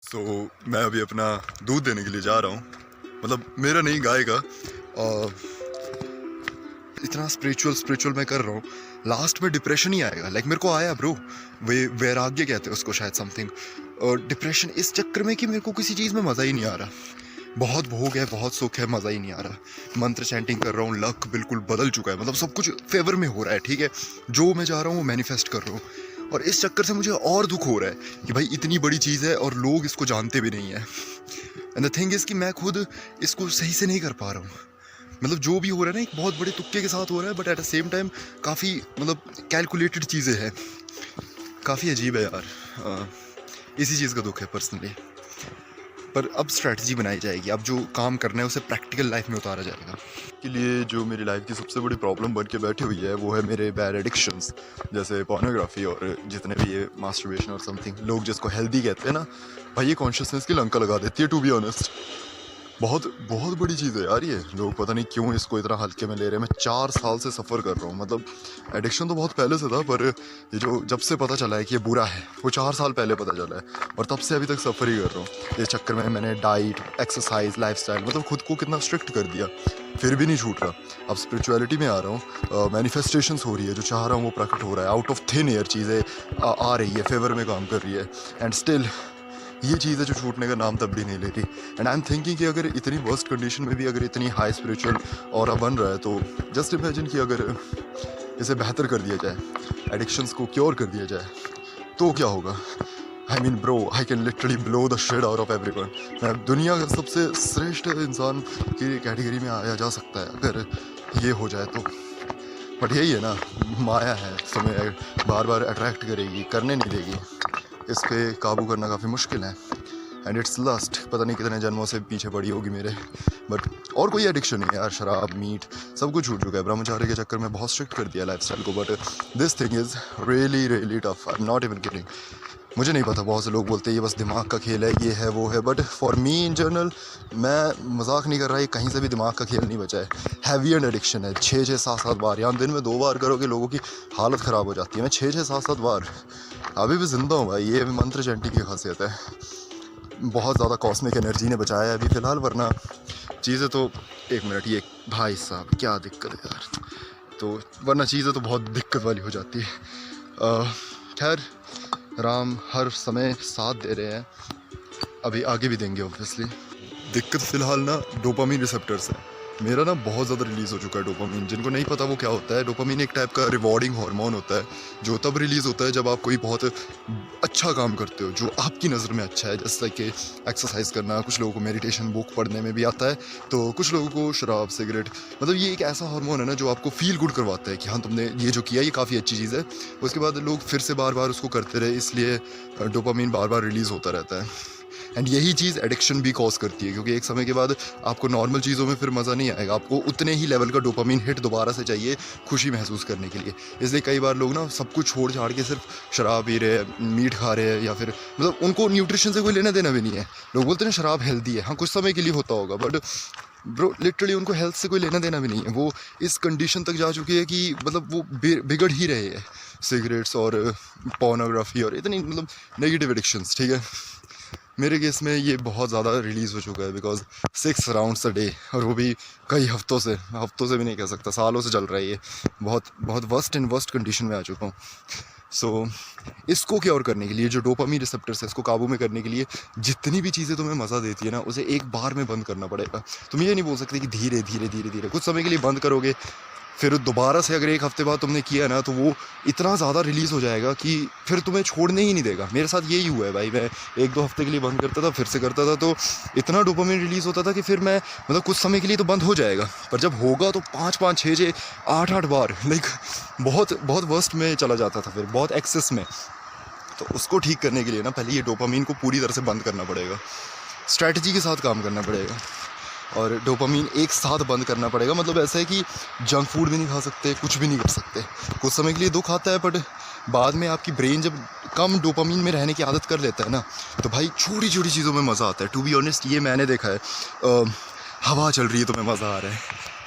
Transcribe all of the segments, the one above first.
सो मैं अभी अपना दूध देने के लिए जा रहा हूँ, मतलब मेरा नहीं, गाय का। और इतना स्पिरिचुअल मैं कर रहा हूँ, लास्ट में डिप्रेशन ही आएगा। लाइक मेरे को आया ब्रो, वे वैराग्य कहते हैं उसको शायद, समथिंग। और डिप्रेशन इस चक्कर में कि मेरे को किसी चीज़ में मज़ा ही नहीं आ रहा। बहुत भोग है, बहुत सुख है, मज़ा ही नहीं आ रहा। मंत्र चैंटिंग कर रहा हूँ, लक बिल्कुल बदल चुका है, मतलब सब कुछ फेवर में हो रहा है, ठीक है। जो मैं जा रहा हूँ वो मैनिफेस्ट कर रहा हूँ। और इस चक्कर से मुझे और दुख हो रहा है कि भाई इतनी बड़ी चीज़ है और लोग इसको जानते भी नहीं है। एंड द थिंग इज़ कि मैं खुद इसको सही से नहीं कर पा रहा हूँ। मतलब जो भी हो रहा है ना, एक बहुत बड़े तुक्के के साथ हो रहा है, but at the same time काफ़ी मतलब कैलकुलेटेड चीज़ें हैं। काफ़ी अजीब है यार। इसी चीज़ का दुख है पर्सनली। पर अब स्ट्रैटेजी बनाई जाएगी, अब जो काम करना है उसे प्रैक्टिकल लाइफ में उतारा जाएगा। के लिए जो मेरी लाइफ की सबसे बड़ी प्रॉब्लम बन के बैठी हुई है वो है मेरे बैड एडिक्शंस, जैसे पोर्नोग्राफी और जितने भी ये मास्टरबेशन और समथिंग, लोग जिसको हेल्दी कहते हैं ना, भाई ये कॉन्शियसनेस की लंका लगा देती है, टू बी ऑनेस्ट। बहुत बहुत बड़ी चीज़ है यार ये। लोग पता नहीं क्यों इसको इतना हल्के में ले रहे हैं। मैं 4 साल से सफ़र कर रहा हूँ, मतलब एडिक्शन तो बहुत पहले से था, पर ये जो जब से पता चला है कि ये बुरा है वो 4 साल पहले पता चला है, और तब से अभी तक सफ़र ही कर रहा हूँ। इस चक्कर में मैंने डाइट, एक्सरसाइज, लाइफस्टाइल, मतलब खुद को कितना स्ट्रिक्ट कर दिया, फिर भी नहीं छूट रहा। अब स्पिरिचुअलिटी में आ रहा हूँ, मैनिफेस्टेशंस हो रही है, जो चाह रहा हूँ वो प्रकट हो रहा है। आउट ऑफ थिन एयर चीज़ें आ रही है, फेवर में काम कर रही है। एंड स्टिल ये चीज़ है जो छूटने का नाम तब भी नहीं ले रही। एंड आई एम थिंकिंग कि अगर इतनी वर्स्ट कंडीशन में भी अगर इतनी हाई स्पिरिचुअल ऑरा बन रहा है, तो जस्ट इमेजिन कि अगर इसे बेहतर कर दिया जाए, एडिक्शंस को क्योर कर दिया जाए, तो क्या होगा। I mean bro, I can literally blow the shade out of everyone. मैं दुनिया का सबसे श्रेष्ठ इंसान की कैटेगरी में आया जा सकता है अगर ये हो जाए तो। बट यही है ना, माया है, समय बार बार अट्रैक्ट करेगी, करने नहीं देगी। इस पर काबू करना काफ़ी मुश्किल है। एंड इट्स लस्ट, पता नहीं कितने जन्मों से पीछे पड़ी होगी मेरे। बट और कोई एडिक्शन नहीं है यार, शराब, मीट, सब कुछ छूट चुका है। ब्रह्मचार्य के चक्कर में बहुत स्ट्रिक्ट कर दिया लाइफस्टाइल को। But this thing is really really tough, I am not even kidding. मुझे नहीं पता, बहुत से लोग बोलते हैं ये बस दिमाग का खेल है, ये है वो है, but for me in general, मैं मजाक नहीं कर रहा, ये कहीं से भी दिमाग का खेल नहीं बचा है। हैवी एंड एडिक्शन है। 6-6, 7-7 बार, या दिन में 2 बार करोगे लोगों की हालत ख़राब हो जाती है। मैं 6-6, 7-7 बार अभी भी ज़िंदा हूँ भाई। ये मंत्र चैंटिंग की खासियत है। बहुत ज़्यादा कॉस्मिक एनर्जी ने बचाया है अभी फ़िलहाल, वरना चीज़ें तो, एक मिनट, ये भाई साहब क्या दिक्कत है यार, तो वरना चीज़ें तो बहुत दिक्कत वाली हो जाती है। खैर, राम हर समय साथ दे रहे हैं, अभी आगे भी देंगे ऑब्वियसली। दिक्कत फ़िलहाल ना डोपामीन रिसेप्टर्स है। मेरा ना बहुत ज़्यादा रिलीज़ हो चुका है डोपामीन। जिनको नहीं पता वो क्या होता है, डोपामीन एक टाइप का रिवॉर्डिंग हार्मोन होता है, जो तब रिलीज़ होता है जब आप कोई बहुत अच्छा काम करते हो जो आपकी नज़र में अच्छा है, जैसे कि एक्सरसाइज करना। कुछ लोगों को मेडिटेशन बुक पढ़ने में भी आता है, तो कुछ लोगों को शराब, सिगरेट, मतलब ये एक ऐसा हार्मोन है ना जो आपको फील गुड करवाता है कि हाँ तुमने ये जो किया ये काफ़ी अच्छी चीज़ है। उसके बाद लोग फिर से बार बार उसको करते रहे, इसलिए डोपामीन बार बार रिलीज़ होता रहता है। एंड यही चीज़ एडिक्शन भी कॉज करती है, क्योंकि एक समय के बाद आपको नॉर्मल चीज़ों में फिर मज़ा नहीं आएगा। आपको उतने ही लेवल का डोपामीन हिट दोबारा से चाहिए खुशी महसूस करने के लिए। इसलिए कई बार लोग ना सब कुछ छोड़ छाड़ के सिर्फ शराब पी रहे हैं, मीट खा रहे हैं, या फिर मतलब उनको न्यूट्रिशन से कोई लेना देना भी नहीं है। लोग बोलते हैं शराब हेल्दी है, हाँ कुछ समय के लिए होता होगा, बट ब्रो लिटरली उनको हेल्थ से कोई लेना देना भी नहीं है। वो इस कंडीशन तक जा चुकी है कि मतलब वो बिगड़ ही रहे हैं। सिगरेट्स और पोर्नोग्राफी और इतनी मतलब नेगेटिव एडिक्शंस, ठीक है। मेरे केस में ये बहुत ज़्यादा रिलीज़ हो चुका है, बिकॉज 6 राउंड्स अ डे, और वो भी कई हफ्तों से भी नहीं कह सकता, सालों से चल रहा है ये। बहुत बहुत वर्स्ट कंडीशन में आ चुका हूँ। सो इसको क्योर करने के लिए, जो डोपामीन रिसेप्टर्स है, इसको काबू में करने के लिए, जितनी भी चीज़ें तुम्हें मज़ा देती है ना, उसे एक बार में बंद करना पड़ेगा। तुम ये नहीं बोल सकते कि धीरे धीरे धीरे धीरे, कुछ समय के लिए बंद करोगे, फिर दोबारा से अगर 1 हफ्ते बाद तुमने किया ना, तो वो इतना ज़्यादा रिलीज़ हो जाएगा कि फिर तुम्हें छोड़ने ही नहीं देगा। मेरे साथ यही हुआ है भाई। मैं 1-2 हफ्ते के लिए बंद करता था, फिर से करता था, तो इतना डोपामिन रिलीज़ होता था कि फिर मैं मतलब कुछ समय के लिए तो बंद हो जाएगा, पर जब होगा तो 5-5, 6-6, 8-8 बार, लाइक बहुत बहुत वर्स्ट में चला जाता था, फिर बहुत एक्सेस में। तो उसको ठीक करने के लिए ना पहले ये डोपामिन को पूरी तरह से बंद करना पड़ेगा, स्ट्रैटेजी के साथ काम करना पड़ेगा, और डोपामीन एक साथ बंद करना पड़ेगा। मतलब ऐसा है कि जंक फूड भी नहीं खा सकते, कुछ भी नहीं कर सकते। कुछ समय के लिए दुख आता है, बट बाद में आपकी ब्रेन जब कम डोपामीन में रहने की आदत कर लेता है ना, तो भाई छोटी छोटी चीज़ों में मज़ा आता है। टू बी ऑनेस्ट, ये मैंने देखा है। हवा चल रही है तो मैं मज़ा आ रहा है,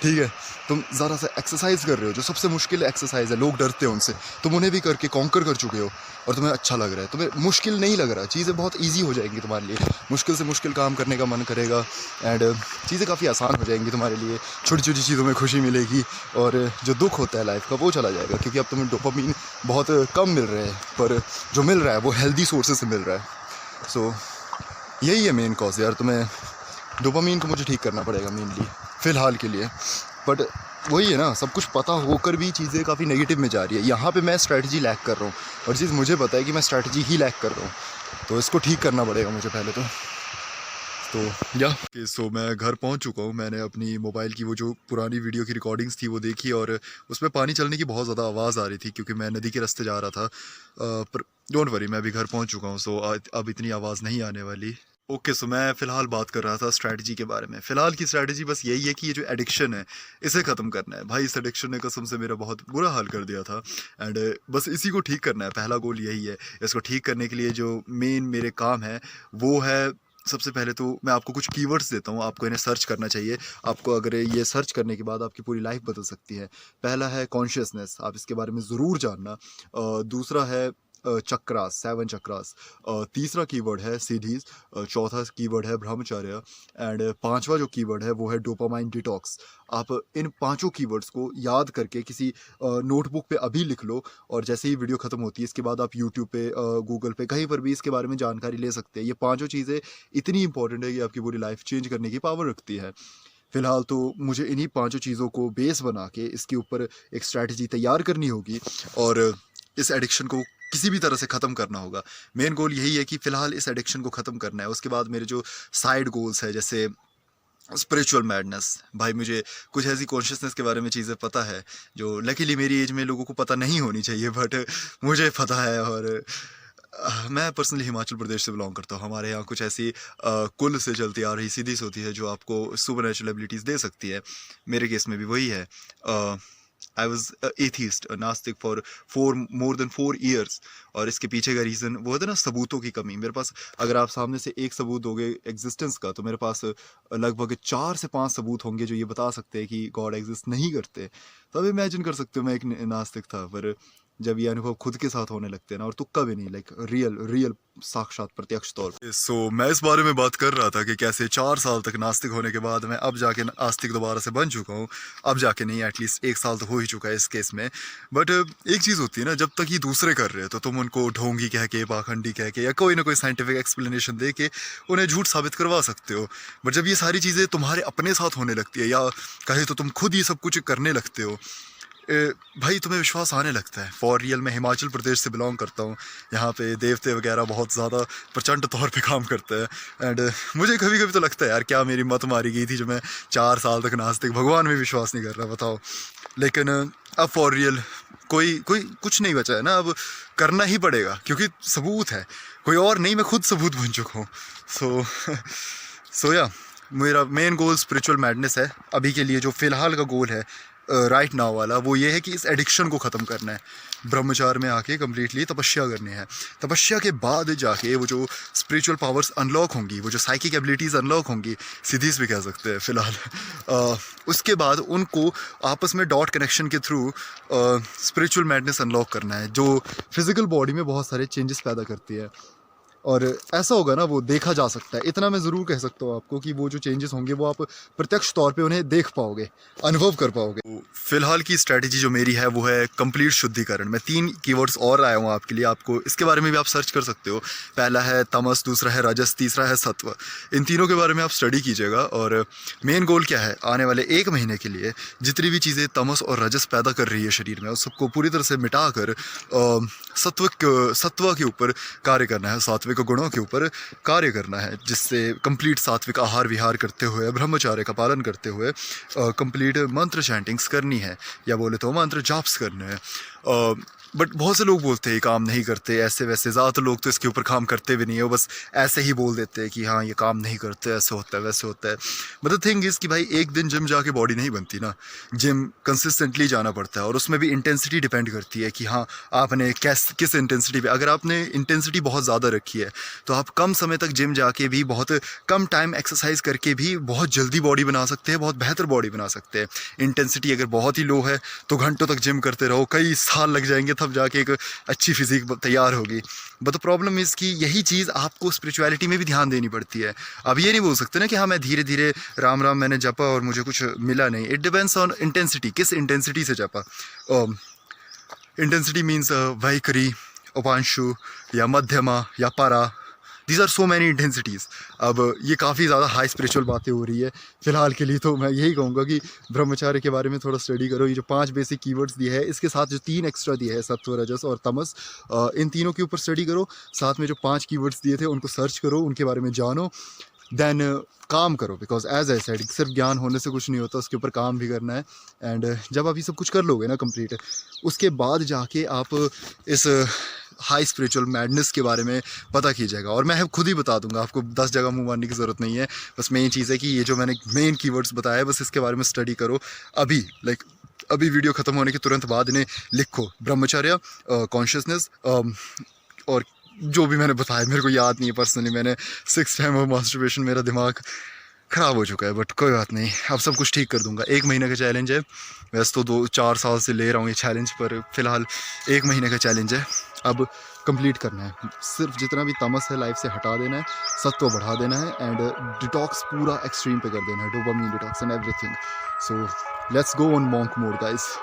ठीक है, तुम ज़रा सा एक्सरसाइज कर रहे हो, जो सबसे मुश्किल एक्सरसाइज है, लोग डरते हैं उनसे, तुम उन्हें भी करके कॉन्कर कर चुके हो और तुम्हें अच्छा लग रहा है, तुम्हें मुश्किल नहीं लग रहा, चीज़ें बहुत इजी हो जाएंगी तुम्हारे लिए, मुश्किल से मुश्किल काम करने का मन करेगा एंड चीज़ें काफ़ी आसान हो जाएंगी तुम्हारे लिए, छोटी छोटी चीज़ों में खुशी मिलेगी और जो दुख होता है लाइफ का वो चला जाएगा, क्योंकि अब तुम्हें डोपामीन बहुत कम मिल रहा है, पर जो मिल रहा है वो हेल्दी सोर्सेज से मिल रहा है। सो यही है मेन कॉज यार, तुम्हें डोपामीन को मुझे ठीक करना पड़ेगा मेनली फ़िलहाल के लिए। बट वही है ना, सब कुछ पता होकर भी चीज़ें काफ़ी नेगेटिव में जा रही है, यहाँ पे मैं स्ट्रैटेजी लैक कर रहा हूँ और चीज़ मुझे पता है कि मैं स्ट्रैटेजी ही लैक कर रहा हूँ, तो इसको ठीक करना पड़ेगा मुझे पहले तो या सो मैं घर पहुँच चुका हूँ। मैंने अपनी मोबाइल की वो जो पुरानी वीडियो की रिकॉर्डिंग्स थी वो देखी और उसमें पानी चलने की बहुत ज़्यादा आवाज़ आ रही थी, क्योंकि मैं नदी के रास्ते जा रहा था। पर डोंट वरी, मैं अभी घर पहुँच चुका हूँ, सो अब इतनी आवाज़ नहीं आने वाली। ओके, सो मैं फ़िलहाल बात कर रहा था स्ट्रैटेजी के बारे में। फ़िलहाल की स्ट्रैटेजी बस यही है कि ये जो एडिक्शन है, इसे ख़त्म करना है। भाई, इस एडिक्शन ने कसम से मेरा बहुत बुरा हाल कर दिया था एंड बस इसी को ठीक करना है। पहला गोल यही है। इसको ठीक करने के लिए जो मेन मेरे काम है वो है, सबसे पहले तो मैं आपको कुछ कीवर्ड्स देता हूँ, आपको इन्हें सर्च करना चाहिए। आपको अगर ये सर्च करने के बाद आपकी पूरी लाइफ बदल सकती है। पहला है कॉन्शियसनेस, आप इसके बारे में ज़रूर जानना। दूसरा है चक्रास, 7 चक्रास। तीसरा कीवर्ड है सीढ़ीज़। चौथा कीवर्ड है ब्रह्मचर्य एंड पांचवा जो कीवर्ड है वो है डोपामाइन डिटॉक्स। आप इन पांचों कीवर्ड्स को याद करके किसी नोटबुक पे अभी लिख लो और जैसे ही वीडियो ख़त्म होती है इसके बाद आप यूट्यूब पे, गूगल पे, कहीं पर भी इसके बारे में जानकारी ले सकते हैं। ये पांचों चीज़ें इतनी इंपॉर्टेंट है कि आपकी पूरी लाइफ चेंज करने की पावर रखती है। फ़िलहाल तो मुझे इन्हीं पांचों चीज़ों को बेस बना के इसके ऊपर एक स्ट्रैटेजी तैयार करनी होगी और इस एडिक्शन को किसी भी तरह से ख़त्म करना होगा। मेन गोल यही है कि फ़िलहाल इस एडिक्शन को ख़त्म करना है। उसके बाद मेरे जो साइड गोल्स है, जैसे स्पिरिचुअल मैडनेस। भाई, मुझे कुछ ऐसी कॉन्शियसनेस के बारे में चीज़ें पता है जो लकीली मेरी एज में लोगों को पता नहीं होनी चाहिए, बट मुझे पता है। और मैं पर्सनली हिमाचल प्रदेश से बिलोंग करता हूँ। हमारे यहाँ कुछ ऐसी कुल से चलती आ रही सीरीज़ होती है जो आपको सुपर नेचुरल एबिलिटीज़ दे सकती है। मेरे केस में भी वही है। आई वॉज एथीस्ट, नास्तिक फॉर मोर देन 4 ईयर्स। और इसके पीछे का रीज़न वो होता है ना, सबूतों की कमी। मेरे पास, अगर आप सामने से एक सबूत दोगे एग्जिस्टेंस का, तो मेरे पास लगभग 4 से 5 सबूत होंगे जो ये बता सकते हैं कि गॉड एग्जिस्ट नहीं करते। तो अब इमेजिन कर सकते हो मैं एक नास्तिक था, पर जब ये अनुभव खुद के साथ होने लगते हैं ना, और तुक्का भी नहीं, लाइक रियल रियल साक्षात प्रत्यक्ष तौर पे। सो मैं इस बारे में बात कर रहा था कि कैसे 4 साल तक नास्तिक होने के बाद मैं अब जाके आस्तिक दोबारा से बन चुका हूँ। अब जाके नहीं, एटलीस्ट 1 साल तो हो ही चुका है इस केस में। बट एक चीज़ होती है ना, जब तक ये दूसरे कर रहे हैं तो तुम उनको ढोंगी कह के, पाखंडी कह के, या कोई ना कोई साइंटिफिक एक्सप्लेनेशन दे के उन्हें झूठ साबित करवा सकते हो। बट जब ये सारी चीज़ें तुम्हारे अपने साथ होने लगती है, या कहे तो तुम खुद ये सब कुछ करने लगते हो, भाई तुम्हें विश्वास आने लगता है। फॉर रियल, मैं हिमाचल प्रदेश से बिलोंग करता हूँ। यहाँ पे देवते वगैरह बहुत ज़्यादा प्रचंड तौर पे काम करते हैं एंड मुझे कभी कभी तो लगता है यार, क्या मेरी मत मारी गई थी जो मैं 4 साल तक नास्तिक, भगवान में विश्वास नहीं कर रहा, बताओ। लेकिन अब फॉर रियल कोई कोई कुछ नहीं बचा है ना, अब करना ही पड़ेगा, क्योंकि सबूत है, कोई और नहीं, मैं खुद सबूत बन चुका हूँ। सो या मेरा मेन गोल स्पिरिचुअल मैडनेस है अभी के लिए। जो फ़िलहाल का गोल है राइट नाउ वाला, वो ये है कि इस एडिक्शन को ख़त्म करना है। ब्रह्मचार में आके कम्प्लीटली तपस्या करनी है। तपस्या के बाद जाके वो जो स्पिरिचुअल पावर्स अनलॉक होंगी, वो जो साइकिक एबिलिटीज़ अनलॉक होंगी, सीधीज़ भी कह सकते हैं फ़िलहाल, उसके बाद उनको आपस में डॉट कनेक्शन के थ्रू स्पिरिचुअल मैडनेस अनलॉक करना है, जो फिज़िकल बॉडी में बहुत सारे चेंजेस पैदा करती है। और ऐसा होगा ना, वो देखा जा सकता है। इतना मैं ज़रूर कह सकता हूँ आपको कि वो जो चेंजेस होंगे वो आप प्रत्यक्ष तौर पे उन्हें देख पाओगे, अनुभव कर पाओगे। तो फ़िलहाल की स्ट्रैटेजी जो मेरी है वो है कंप्लीट शुद्धिकरण। मैं 3 कीवर्ड्स और लाया हूँ आपके लिए, आपको इसके बारे में भी आप सर्च कर सकते हो। पहला है तमस, दूसरा है रजस, तीसरा है सत्व। इन तीनों के बारे में आप स्टडी कीजिएगा। और मेन गोल क्या है, आने वाले 1 महीने के लिए जितनी भी चीज़ें तमस और रजस पैदा कर रही है शरीर में, उस सबको पूरी तरह से मिटा कर सत्व के ऊपर कार्य करना है, सात्विक गुणों के ऊपर कार्य करना है, जिससे कंप्लीट सात्विक आहार विहार करते हुए, ब्रह्मचार्य का पालन करते हुए कंप्लीट मंत्र चैंटिंग्स करनी है, या बोले तो मंत्र जाप्स करने हैं। बट बहुत से लोग बोलते हैं ये काम नहीं करते, ऐसे वैसे। ज़्यादातर लोग तो इसके ऊपर काम करते भी नहीं है, वो बस ऐसे ही बोल देते हैं कि हाँ ये काम नहीं करते, ऐसे होता है वैसे होता है। बट द थिंग इज़ कि भाई एक दिन जिम जाके बॉडी नहीं बनती ना, जिम कंसिस्टेंटली जाना पड़ता है, और उसमें भी इंटेंसिटी डिपेंड करती है कि हाँ आपने किस इंटेंसिटी पे। अगर आपने इंटेंसिटी बहुत ज़्यादा रखी है तो आप कम समय तक जिम जाके भी, बहुत कम टाइम एक्सरसाइज करके भी बहुत जल्दी बॉडी बना सकते हैं, बहुत बेहतर बॉडी बना सकते हैं। इंटेंसिटी अगर बहुत ही लो है तो घंटों तक जिम करते रहो, कई साल लग जाएंगे तब जाके एक अच्छी फिजिक तैयार होगी। बट द प्रॉब्लम इज़ कि यही चीज़ आपको स्पिरिचुअलिटी में भी ध्यान देनी पड़ती है। अब ये नहीं बोल सकते ना कि हाँ मैं धीरे धीरे राम राम मैंने जपा और मुझे कुछ मिला नहीं। इट डिपेंड्स ऑन इंटेंसिटी, किस इंटेंसिटी से जपा। इंटेंसिटी मीन्स वैखरी, उपांशु या मध्यमा या पारा, these are so many intensities. अब ये काफ़ी ज़्यादा हाई स्पिरिचुअल बातें हो रही है फ़िलहाल के लिए, तो मैं यही कहूँगा कि ब्रह्मचार्य के बारे में थोड़ा स्टडी करो। ये जो 5 बेसिक कीवर्ड्स दिए हैं, इसके साथ जो 3 एक्स्ट्रा दिए हैं, सत्व रजस और तमस, इन तीनों के ऊपर स्टडी करो। साथ में जो 5 कीवर्ड्स दिए थे उनको सर्च करो, उनके बारे में जानो, देन काम करो। बिकॉज एज आई सेड, सिर्फ ज्ञान होने से कुछ नहीं होता, उसके ऊपर काम भी करना है। एंड जब आप ये सब कुछ कर लोगे ना कंप्लीट, उसके बाद जाके आप इस हाई स्पिरिचुअल मैडनेस के बारे में पता कीजिएगा। और मैं खुद ही बता दूंगा, आपको 10 जगह मुंह मारने की ज़रूरत नहीं है। बस मेन चीज़ है कि ये जो मैंने मेन कीवर्ड्स बताया है, बस इसके बारे में स्टडी करो अभी। अभी वीडियो ख़त्म होने के तुरंत बाद इन्हें लिखो, ब्रह्मचर्य, कॉन्शियसनेस, और जो भी मैंने बताया मेरे को याद नहीं है पर्सनली। मैंने 6 टाइम ऑफ मास्टरबेशन, मेरा दिमाग ख़राब हो चुका है, बट कोई बात नहीं, अब सब कुछ ठीक कर दूंगा। 1 महीने का चैलेंज है, वैसे तो 2-4 साल से ले रहा हूँ ये चैलेंज, पर फिलहाल 1 महीने का चैलेंज है, अब कंप्लीट करना है। सिर्फ जितना भी तमस है लाइफ से हटा देना है, सत्व बढ़ा देना है, एंड डिटॉक्स पूरा एक्सट्रीम पे कर देना है, dopamine detox and everything. So let's go on monk mode guys.